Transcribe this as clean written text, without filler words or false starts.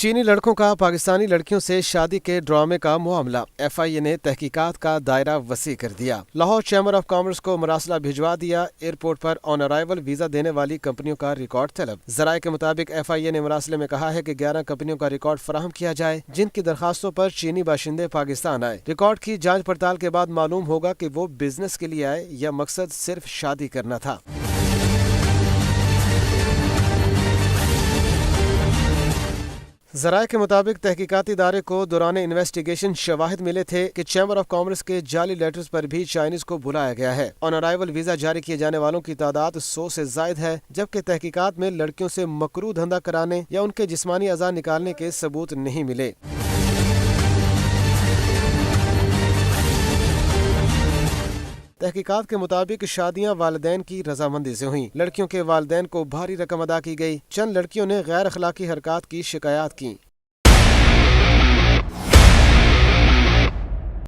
چینی لڑکوں کا پاکستانی لڑکیوں سے شادی کے ڈرامے کا معاملہ، ایف آئی اے نے تحقیقات کا دائرہ وسیع کر دیا۔ لاہور چیمبر آف کامرس کو مراسلہ بھجوا دیا، ایئرپورٹ پر آن ارائیول ویزا دینے والی کمپنیوں کا ریکارڈ طلب۔ ذرائع کے مطابق ایف آئی اے نے مراسلے میں کہا ہے کہ 11 کمپنیوں کا ریکارڈ فراہم کیا جائے جن کی درخواستوں پر چینی باشندے پاکستان آئے۔ ریکارڈ کی جانچ پڑتال کے بعد معلوم ہوگا کہ وہ بزنس کے لیے آئے یا مقصد صرف شادی کرنا تھا۔ ذرائع کے مطابق تحقیقاتی ادارے کو دوران انویسٹیگیشن شواہد ملے تھے کہ چیمبر آف کامرس کے جعلی لیٹرز پر بھی چائنیز کو بلایا گیا ہے۔ آن ارائیول ویزا جاری کیے جانے والوں کی تعداد 100 سے زائد ہے، جبکہ تحقیقات میں لڑکیوں سے مکروہ دھندا کرانے یا ان کے جسمانی اعضاء نکالنے کے ثبوت نہیں ملے۔ تحقیقات کے مطابق شادیاں والدین کی رضامندی سے ہوئیں۔ لڑکیوں کے والدین کو بھاری رقم ادا کی گئی۔ چند لڑکیوں نے غیر اخلاقی حرکات کی شکایات کیں۔